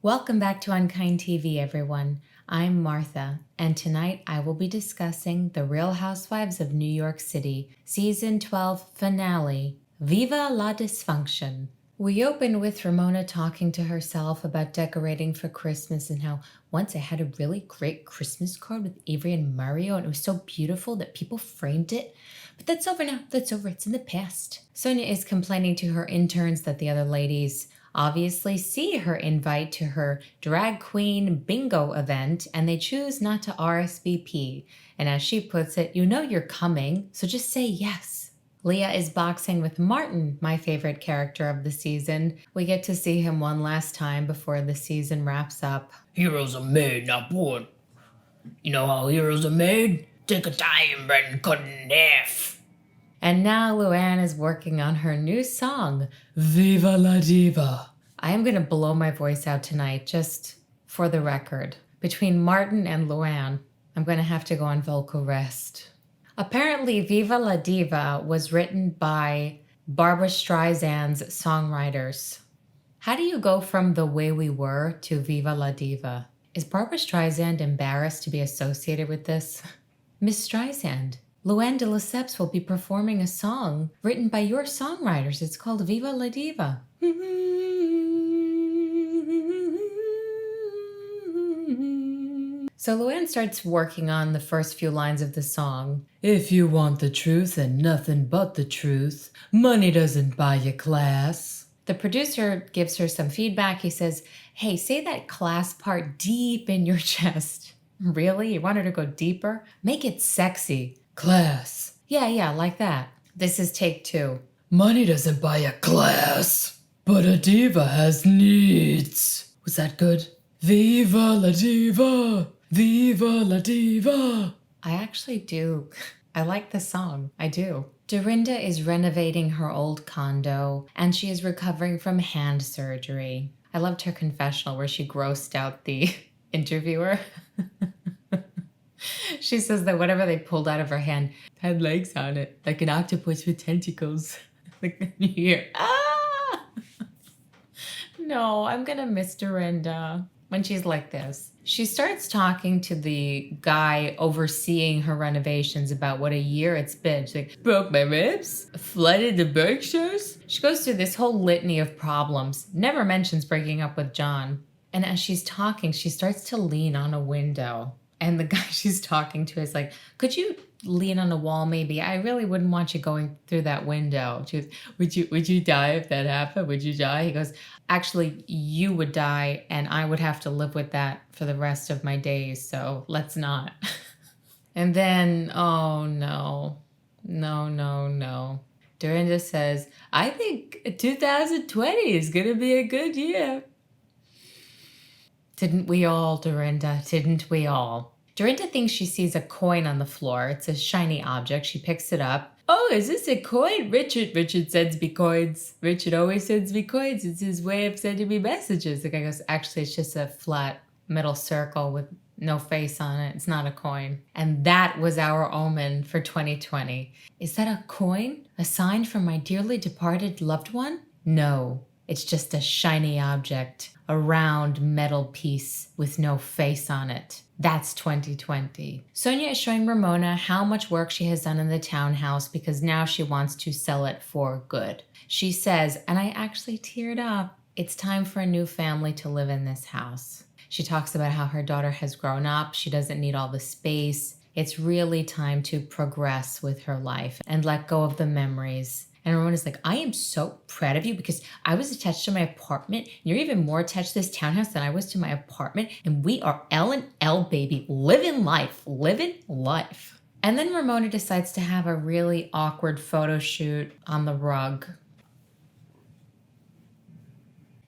Welcome back to UnKind TV, everyone. I'm Martha, and tonight I will be discussing The Real Housewives of New York City, Season 12 finale, Viva La Dysfunction. We open with Ramona talking to herself about decorating for Christmas and how once I had a really great Christmas card with Avery and Mario, and it was so beautiful that people framed it. But that's over now. That's over. It's in the past. Sonja is complaining to her interns that the other ladies obviously see her invite to her drag queen bingo event and they choose not to RSVP. And as she puts it, you know you're coming, so just say yes. Leah is boxing with Martin, my favorite character of the season. We get to see him one last time before the season wraps up. Heroes are made, not born. You know how heroes are made? Take a diamond and cut it in half. And now Luann is working on her new song, Viva La Diva. I am going to blow my voice out tonight, just for the record. Between Martin and Luann, I'm going to have to go on vocal rest. Apparently, Viva La Diva was written by Barbra Streisand's songwriters. How do you go from The Way We Were to Viva La Diva? Is Barbra Streisand embarrassed to be associated with this? Miss Streisand, Luann de Lesseps will be performing a song written by your songwriters. It's called Viva La Diva. So Luann starts working on the first few lines of the song. If you want the truth and nothing but the truth, money doesn't buy you class. The producer gives her some feedback. He says, hey, say that class part deep in your chest. Really? You want her to go deeper? Make it sexy. Class. Yeah, like that. This is take 2. Money doesn't buy you class, but a diva has needs. Was that good? Viva La Diva! Viva La Diva! I actually do. I like the song. I do. Dorinda is renovating her old condo, and she is recovering from hand surgery. I loved her confessional where she grossed out the interviewer. She says that whatever they pulled out of her hand had legs on it, like an octopus with tentacles. Like you hear, ah! No, I'm gonna miss Dorinda when she's like this. She starts talking to the guy overseeing her renovations about what a year it's been. She's like, broke my ribs, flooded the Berkshires. She goes through this whole litany of problems, never mentions breaking up with John. And as she's talking, she starts to lean on a window. And the guy she's talking to is like, could you lean on a wall maybe? I really wouldn't want you going through that window. She goes, would you die if that happened? Would you die? He goes, actually, you would die and I would have to live with that for the rest of my days. So let's not. And then, oh no. Dorinda says, I think 2020 is going to be a good year. Didn't we all, Dorinda? Didn't we all? Dorinda thinks she sees a coin on the floor. It's a shiny object. She picks it up. Oh, is this a coin? Richard sends me coins. Richard always sends me coins. It's his way of sending me messages. The guy goes, actually, it's just a flat metal circle with no face on it. It's not a coin. And that was our omen for 2020. Is that a coin? A sign from my dearly departed loved one? No, it's just a shiny object. A round metal piece with no face on it. That's 2020. Sonja is showing Ramona how much work she has done in the townhouse because now she wants to sell it for good. She says, and I actually teared up, it's time for a new family to live in this house. She talks about how her daughter has grown up. She doesn't need all the space. It's really time to progress with her life and let go of the memories. And Ramona's like, I am so proud of you because I was attached to my apartment. And you're even more attached to this townhouse than I was to my apartment. And we are L&L, baby. Living life. And then Ramona decides to have a really awkward photo shoot on the rug.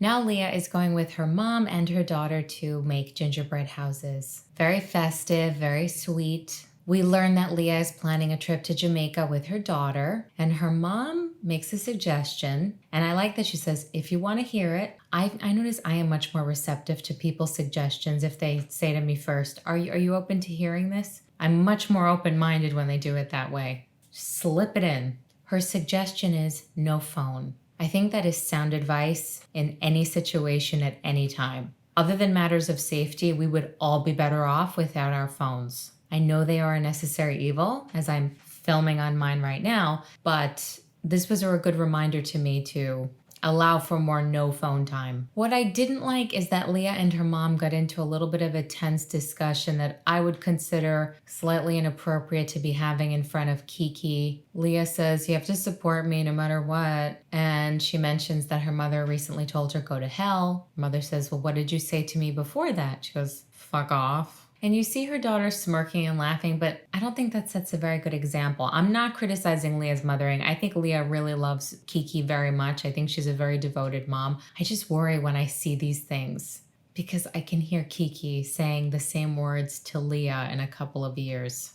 Now Leah is going with her mom and her daughter to make gingerbread houses. Very festive, very sweet. We learn that Leah is planning a trip to Jamaica with her daughter, and her mom makes a suggestion, and I like that she says, if you want to hear it, I notice I am much more receptive to people's suggestions if they say to me first, are you open to hearing this? I'm much more open-minded when they do it that way. Slip it in. Her suggestion is no phone. I think that is sound advice in any situation at any time. Other than matters of safety, we would all be better off without our phones. I know they are a necessary evil, as I'm filming on mine right now, but this was a good reminder to me to allow for more no phone time. What I didn't like is that Leah and her mom got into a little bit of a tense discussion that I would consider slightly inappropriate to be having in front of Kiki. Leah says, you have to support me no matter what. And she mentions that her mother recently told her go to hell. Her mother says, well, what did you say to me before that? She goes, fuck off. And you see her daughter smirking and laughing, but I don't think that sets a very good example. I'm not criticizing Leah's mothering. I think Leah really loves Kiki very much. I think she's a very devoted mom. I just worry when I see these things because I can hear Kiki saying the same words to Leah in a couple of years.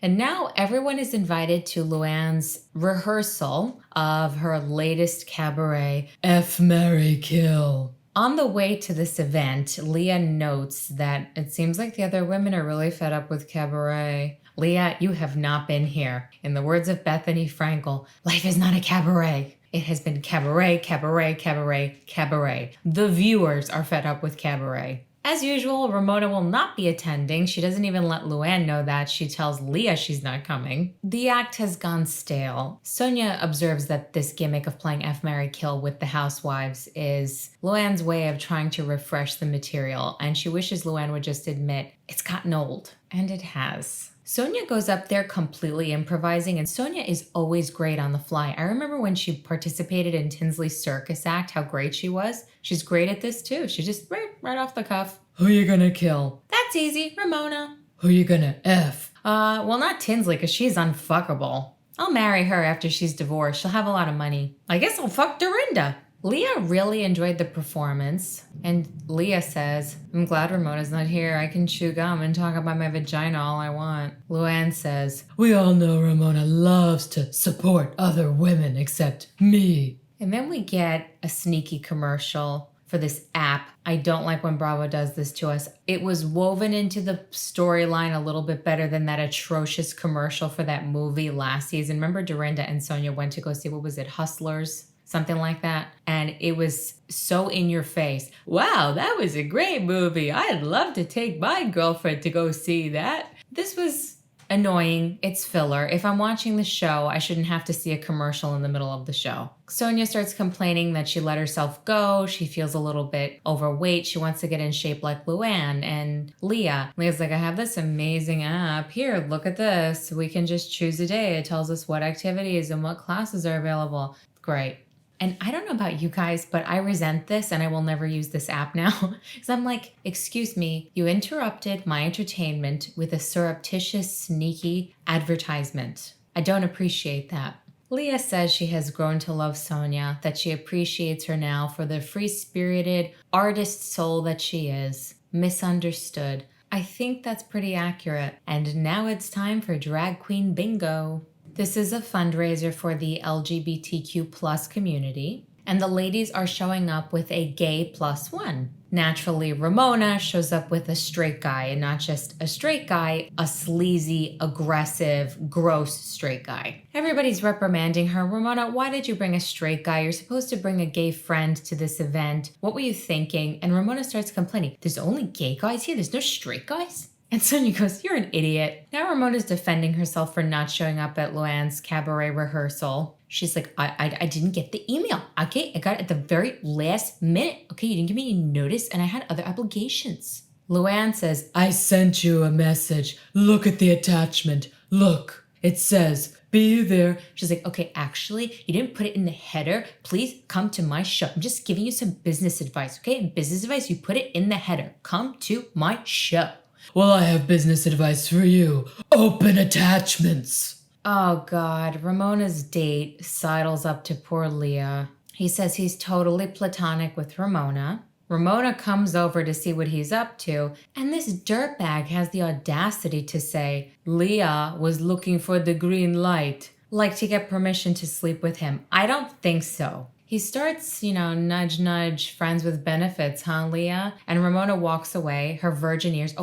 And now everyone is invited to Luann's rehearsal of her latest cabaret, F, marry, kill. On the way to this event, Leah notes that it seems like the other women are really fed up with cabaret. Leah, you have not been here. In the words of Bethany Frankel, life is not a cabaret. It has been cabaret, cabaret, cabaret, cabaret. The viewers are fed up with cabaret. As usual, Ramona will not be attending. She doesn't even let Luann know that. She tells Leah she's not coming. The act has gone stale. Sonja observes that this gimmick of playing F, marry, kill with the Housewives is Luann's way of trying to refresh the material, and she wishes Luann would just admit it's gotten old, and it has. Sonja goes up there completely improvising, and Sonja is always great on the fly. I remember when she participated in Tinsley's circus act, how great she was. She's great at this too. She just right off the cuff. Who you gonna kill? That's easy, Ramona. Who you gonna F? Well, not Tinsley, because she's unfuckable. I'll marry her after she's divorced. She'll have a lot of money. I guess I'll fuck Dorinda. Leah really enjoyed the performance, and Leah says, I'm glad Ramona's not here. I can chew gum and talk about my vagina all I want. Luann says, we all know Ramona loves to support other women except me. And then we get a sneaky commercial for this app. I don't like when Bravo does this to us. It was woven into the storyline a little bit better than that atrocious commercial for that movie last season. Remember Dorinda and Sonja went to go see, what was it, Hustlers? Something like that. And it was so in your face. Wow, that was a great movie. I'd love to take my girlfriend to go see that. This was annoying. It's filler. If I'm watching the show, I shouldn't have to see a commercial in the middle of the show. Sonja starts complaining that she let herself go. She feels a little bit overweight. She wants to get in shape like Luann. And Leah's like, I have this amazing app. Here, look at this. We can just choose a day. It tells us what activities and what classes are available. Great. And I don't know about you guys, but I resent this and I will never use this app now. Because I'm like, excuse me, you interrupted my entertainment with a surreptitious, sneaky advertisement. I don't appreciate that. Leah says she has grown to love Sonja, that she appreciates her now for the free-spirited artist soul that she is. Misunderstood. I think that's pretty accurate. And now it's time for Drag Queen Bingo. This is a fundraiser for the LGBTQ plus community, and the ladies are showing up with a gay plus one. Naturally, Ramona shows up with a straight guy, and not just a straight guy, a sleazy, aggressive, gross straight guy. Everybody's reprimanding her. Ramona, why did you bring a straight guy? You're supposed to bring a gay friend to this event. What were you thinking? And Ramona starts complaining. There's only gay guys here? There's no straight guys? And Sonja goes, you're an idiot. Now Ramona's defending herself for not showing up at Luann's cabaret rehearsal. She's like, I didn't get the email. Okay, I got it at the very last minute. Okay, you didn't give me any notice and I had other obligations. Luann says, I sent you a message. Look at the attachment. Look, it says, be there. She's like, okay, actually, you didn't put it in the header. Please come to my show. I'm just giving you some business advice, okay? And business advice, you put it in the header. Come to my show. Well, I have business advice for you. Open attachments. Oh, God. Ramona's date sidles up to poor Leah. He says he's totally platonic with Ramona. Ramona comes over to see what he's up to, and this dirtbag has the audacity to say, Leah was looking for the green light, like to get permission to sleep with him. I don't think so. He starts, nudge, nudge, friends with benefits, huh, Leah? And Ramona walks away, her virgin ears,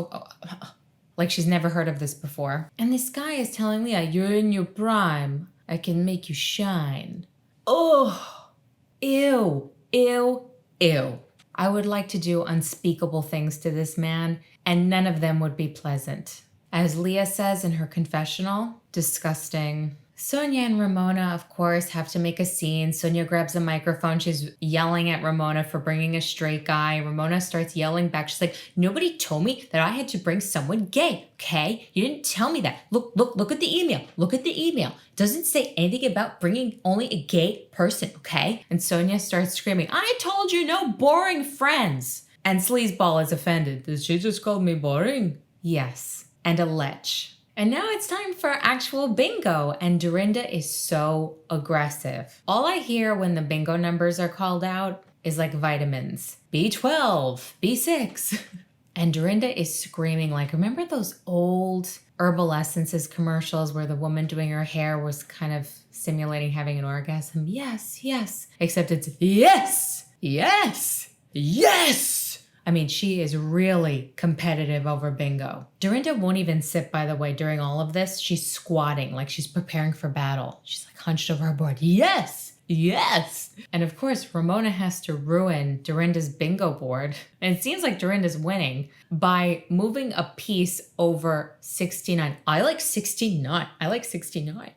like she's never heard of this before. And this guy is telling Leah, you're in your prime. I can make you shine. Oh, ew, ew, ew. I would like to do unspeakable things to this man, and none of them would be pleasant. As Leah says in her confessional, disgusting. Sonja and Ramona, of course, have to make a scene. Sonja grabs a microphone. She's yelling at Ramona for bringing a straight guy. Ramona starts yelling back. She's like, nobody told me that I had to bring someone gay, okay? You didn't tell me that. Look at the email. Look at the email. It doesn't say anything about bringing only a gay person, okay? And Sonja starts screaming, I told you no boring friends. And Sleazeball is offended. Did she just call me boring? Yes, and a lech. And now it's time for actual bingo, and Dorinda is so aggressive. All I hear when the bingo numbers are called out is like vitamins. B12, B6. And Dorinda is screaming like, remember those old Herbal Essences commercials where the woman doing her hair was kind of simulating having an orgasm? Yes, yes. Except it's yes, yes, yes. I mean, she is really competitive over bingo. Dorinda won't even sit, by the way, during all of this. She's squatting like she's preparing for battle. She's like hunched over her board. Yes, yes. And of course, Ramona has to ruin Dorinda's bingo board. And it seems like Dorinda's winning by moving a piece over 69. I like 69. I like 69.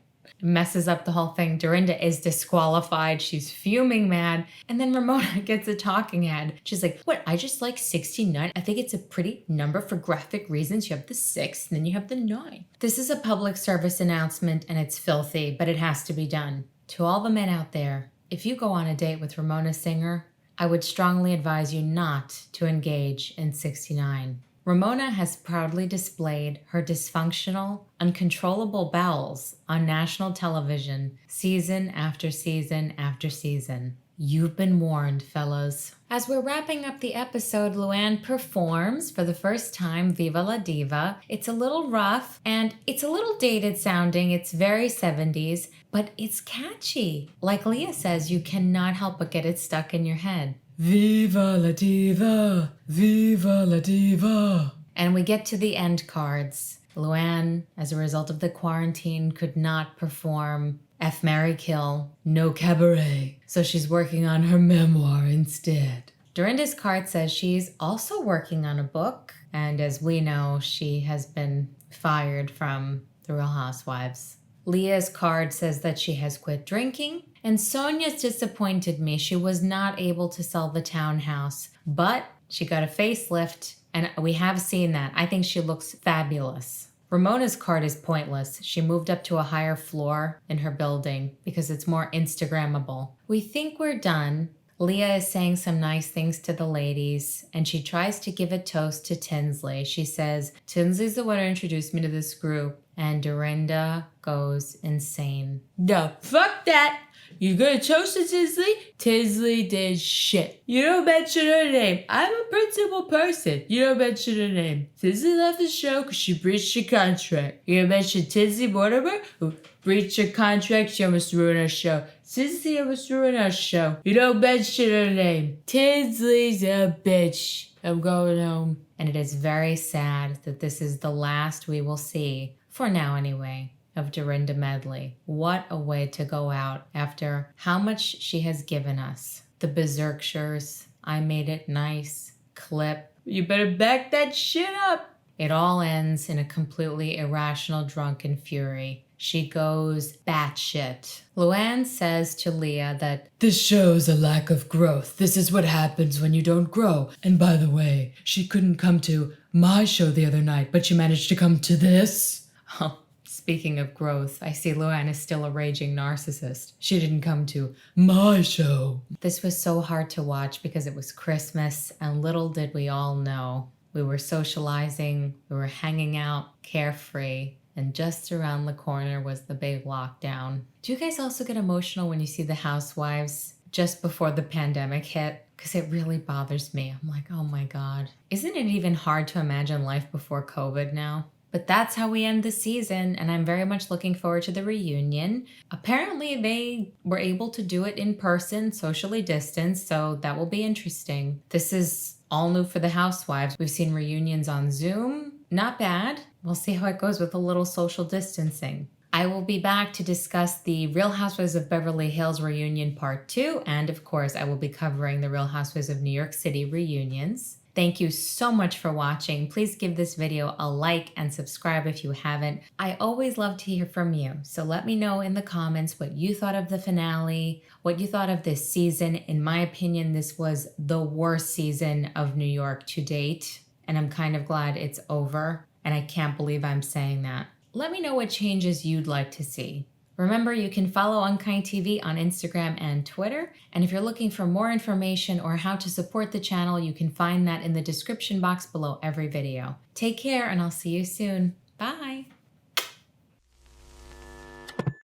Messes up the whole thing. Dorinda is disqualified. She's fuming mad. And then Ramona gets a talking head. She's like, what? I just like 69. I think it's a pretty number for graphic reasons. You have the 6 and then you have the 9. This is a public service announcement and it's filthy, but it has to be done. To all the men out there, if you go on a date with Ramona Singer, I would strongly advise you not to engage in 69. Ramona has proudly displayed her dysfunctional, uncontrollable bowels on national television, season after season after season. You've been warned, fellas. As we're wrapping up the episode, Luann performs for the first time Viva La Diva. It's a little rough and it's a little dated sounding. It's very 70s, but it's catchy. Like Leah says, you cannot help but get it stuck in your head. Viva la diva, viva la diva. And we get to the end cards. Luann, as a result of the quarantine, could not perform F, Marry, Kill, no cabaret, so she's working on her memoir instead. Dorinda's card says she's also working on a book, and as we know, she has been fired from the Real Housewives. Leah's card says that she has quit drinking, and Sonja's disappointed me. She was not able to sell the townhouse, but she got a facelift, and we have seen that. I think she looks fabulous. Ramona's card is pointless. She moved up to a higher floor in her building because it's more Instagrammable. We think we're done. Leah is saying some nice things to the ladies, and she tries to give a toast to Tinsley. She says, Tinsley's the one who introduced me to this group, and Dorinda goes insane. No, fuck that. You gonna toast to Tinsley? Tinsley did shit. You don't mention her name. I'm a principled person. You don't mention her name. Tinsley left the show because she breached her contract. You gonna mention Tinsley Mortimer, who breached her contract? She almost ruined our show. Tinsley almost ruined our show. You don't mention her name. Tinsley's a bitch. I'm going home. And it is very sad that this is the last we will see, for now anyway, of Dorinda Medley. What a way to go out after how much she has given us. The Berserkshires, I Made It Nice, clip. You better back that shit up. It all ends in a completely irrational drunken fury. She goes batshit. Luann says to Leah that this shows a lack of growth. This is what happens when you don't grow. And by the way, she couldn't come to my show the other night, but she managed to come to this. Oh, speaking of growth, I see Luann is still a raging narcissist. She didn't come to my show. This was so hard to watch because it was Christmas, and little did we all know. We were socializing, we were hanging out, carefree, and just around the corner was the big lockdown. Do you guys also get emotional when you see the Housewives just before the pandemic hit? Because it really bothers me. I'm like, oh my God. Isn't it even hard to imagine life before COVID now? But that's how we end the season, and I'm very much looking forward to the reunion. Apparently, they were able to do it in person, socially distanced, so that will be interesting. This is all new for the Housewives. We've seen reunions on Zoom. Not bad. We'll see how it goes with a little social distancing. I will be back to discuss the Real Housewives of Beverly Hills reunion part 2, and of course, I will be covering the Real Housewives of New York City reunions. Thank you so much for watching. Please give this video a like and subscribe if you haven't. I always love to hear from you, so let me know in the comments what you thought of the finale, what you thought of this season. In my opinion, this was the worst season of New York to date, and I'm kind of glad it's over, and I can't believe I'm saying that. Let me know what changes you'd like to see. Remember, you can follow UnKind TV on Instagram and Twitter. And if you're looking for more information or how to support the channel, you can find that in the description box below every video. Take care, and I'll see you soon. Bye.